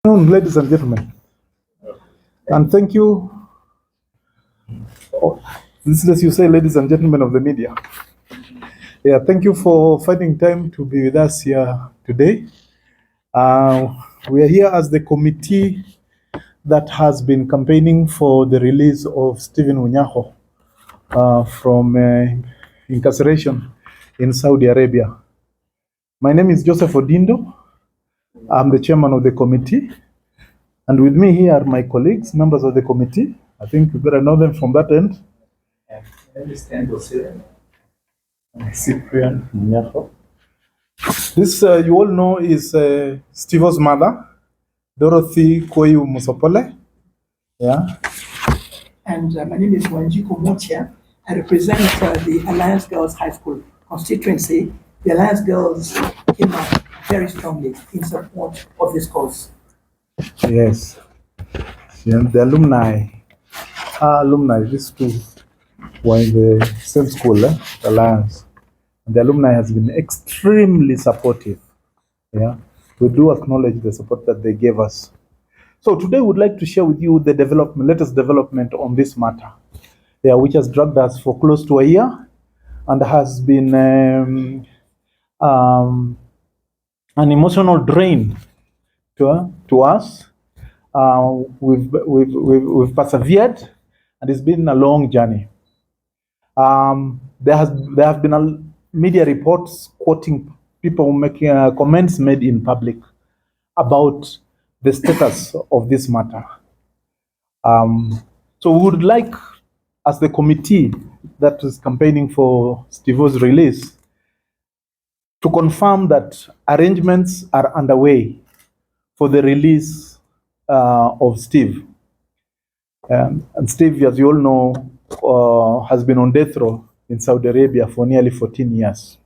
Ladies and gentlemen, and thank you. Oh, this is, as you say, ladies and gentlemen of the media. Yeah, thank you for finding time to be with us here today. We are here as the committee that has been campaigning for the release of Stephen Munyakho from incarceration in Saudi Arabia. My name is Joseph Odindo. I'm the chairman of the committee. And with me here are my colleagues, members of the committee. I think you better know them from that end. Cyprian Munyakho. This, you all know, is Steve's mother, Dorothy Koyu Musopole. Yeah. And my name is Munyakho. I represent the Alliance Girls High School constituency. The Alliance Girls came out very strongly in support of this cause. Yes. Yeah, the alumni, these two were in the same school, the Alliance. And the alumni has been extremely supportive. Yeah. We do acknowledge the support that they gave us. So today we'd like to share with you the latest development on this matter, yeah, which has dragged us for close to a year and has been an emotional drain to us. We've persevered, and it's been a long journey. There have been media reports quoting people making comments made in public about the status of this matter. So we would like, as the committee that is campaigning for Steve's release, to confirm that arrangements are underway for the release of Steve. And Steve, as you all know, has been on death row in Saudi Arabia for nearly 14 years.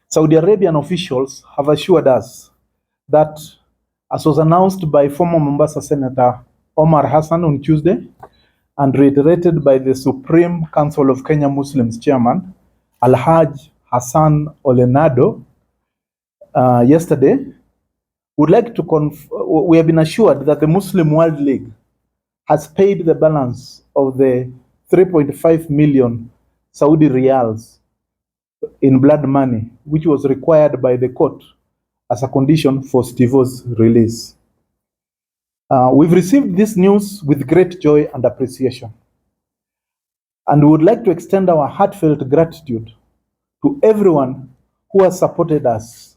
Saudi Arabian officials have assured us that, as was announced by former Mombasa Senator Omar Hassan on Tuesday, and reiterated by the Supreme Council of Kenya Muslims Chairman, Al-Hajj Hassan Olenado, yesterday, we have been assured that the Muslim World League has paid the balance of the 3.5 million Saudi riyals in blood money, which was required by the court as a condition for Steve's release. We've received this news with great joy and appreciation, and we would like to extend our heartfelt gratitude to everyone who has supported us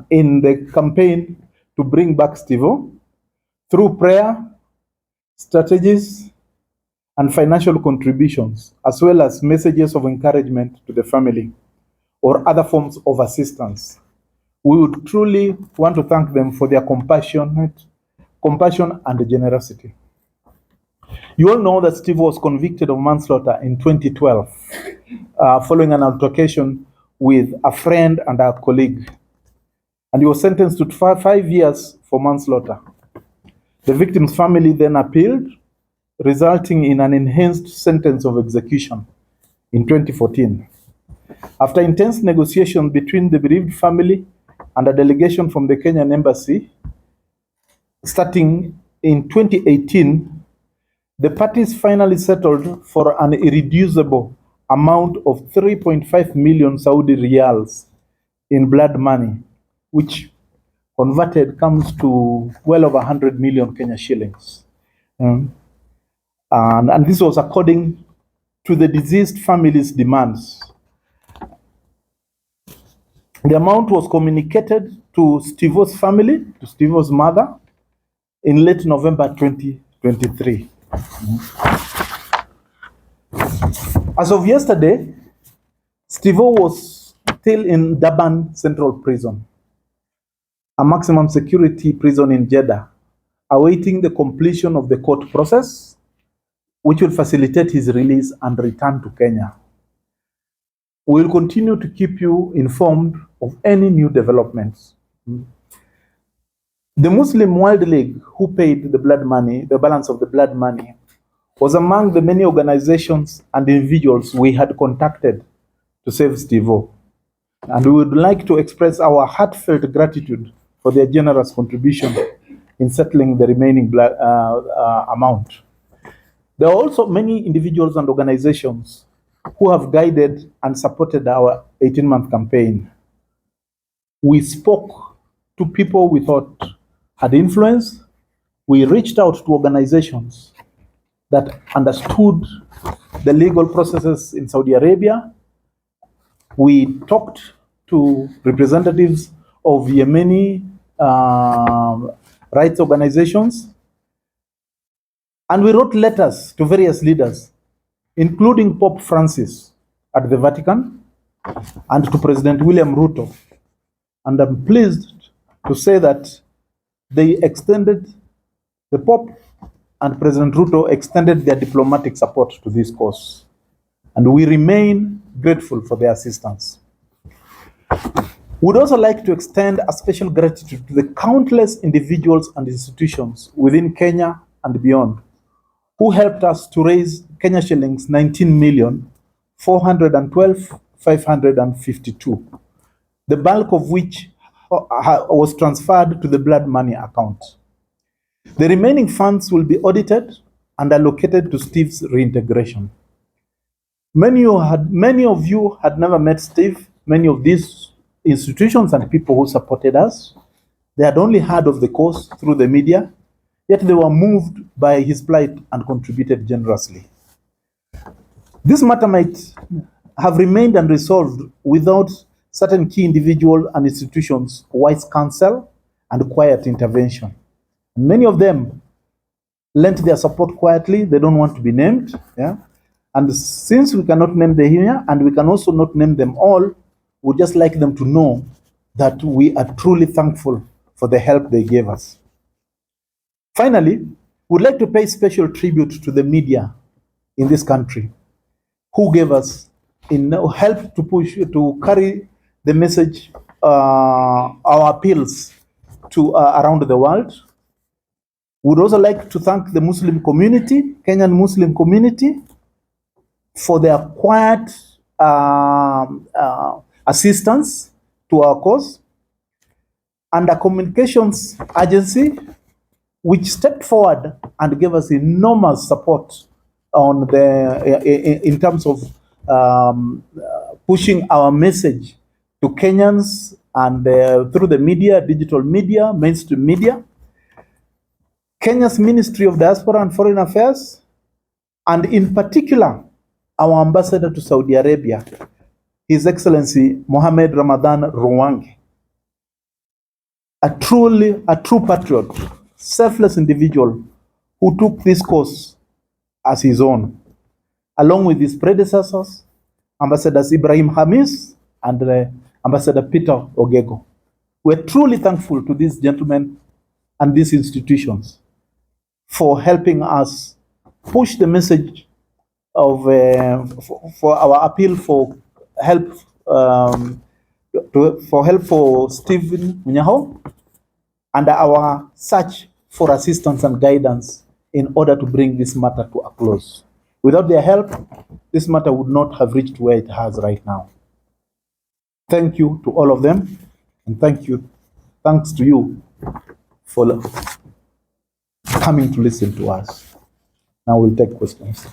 in the campaign to bring back Steve through prayer, strategies, and financial contributions, as well as messages of encouragement to the family or other forms of assistance. We would truly want to thank them for their compassion and generosity. You all know that Steve was convicted of manslaughter in 2012 following an altercation with a friend and a colleague, and he was sentenced to 5 years for manslaughter. The victim's family then appealed, resulting in an enhanced sentence of execution in 2014. After intense negotiations between the bereaved family and a delegation from the Kenyan embassy, starting in 2018, the parties finally settled for an irreducible amount of 3.5 million Saudi riyals in blood money, which converted comes to well over 100 million Kenya shillings. And this was according to the deceased family's demands. The amount was communicated to Steve's family, to Steve's mother, in late November 2023. As of yesterday, Steve was still in Durban Central Prison, a maximum security prison in Jeddah, awaiting the completion of the court process, which will facilitate his release and return to Kenya. We will continue to keep you informed of any new developments. The Muslim World League, who paid the blood money, the balance of the blood money, was among the many organizations and individuals we had contacted to save Steve. And we would like to express our heartfelt gratitude for their generous contribution in settling the remaining amount. There are also many individuals and organizations who have guided and supported our 18-month campaign. We spoke to people we thought had influence. We reached out to organizations that understood the legal processes in Saudi Arabia. We talked to representatives of Yemeni rights organizations. And we wrote letters to various leaders, including Pope Francis at the Vatican and to President William Ruto. And I'm pleased to say that the Pope and President Ruto extended their diplomatic support to this cause. And we remain grateful for their assistance. We'd also like to extend a special gratitude to the countless individuals and institutions within Kenya and beyond who helped us to raise Kenya shillings 19,412,552, the bulk of which was transferred to the blood money account. The remaining funds will be audited and allocated to Steve's reintegration. Many of you had never met Steve. Many of these institutions and people who supported us, they had only heard of the cause through the media, yet they were moved by his plight and contributed generously. This matter might have remained unresolved without certain key individuals and institutions' wise counsel and quiet intervention. Many of them lent their support quietly. They don't want to be named. Yeah? And since we cannot name them here, and we can also not name them all, we'd just like them to know that we are truly thankful for the help they gave us. Finally, we'd like to pay special tribute to the media in this country who gave us help to carry the message, our appeals to around the world. We'd also like to thank the Muslim community, Kenyan Muslim community, for their quiet assistance to our cause, and a communications agency which stepped forward and gave us enormous support on in terms of pushing our message to Kenyans and through the media, digital media, mainstream media, Kenya's Ministry of Diaspora and Foreign Affairs, and in particular, our ambassador to Saudi Arabia, His Excellency Mohammed Ramadan Ruwangi, a true patriot, selfless individual who took this cause as his own, along with his predecessors, Ambassadors Ibrahim Hamis and Ambassador Peter Ogego. We're truly thankful to these gentlemen and these institutions for helping us push the message of for our appeal for help for Stephen Munyakho and our search for assistance and guidance in order to bring this matter to a close. Without their help, this matter would not have reached where it has right now. Thank you to all of them, and thanks to you for coming to listen to us. Now we'll take questions.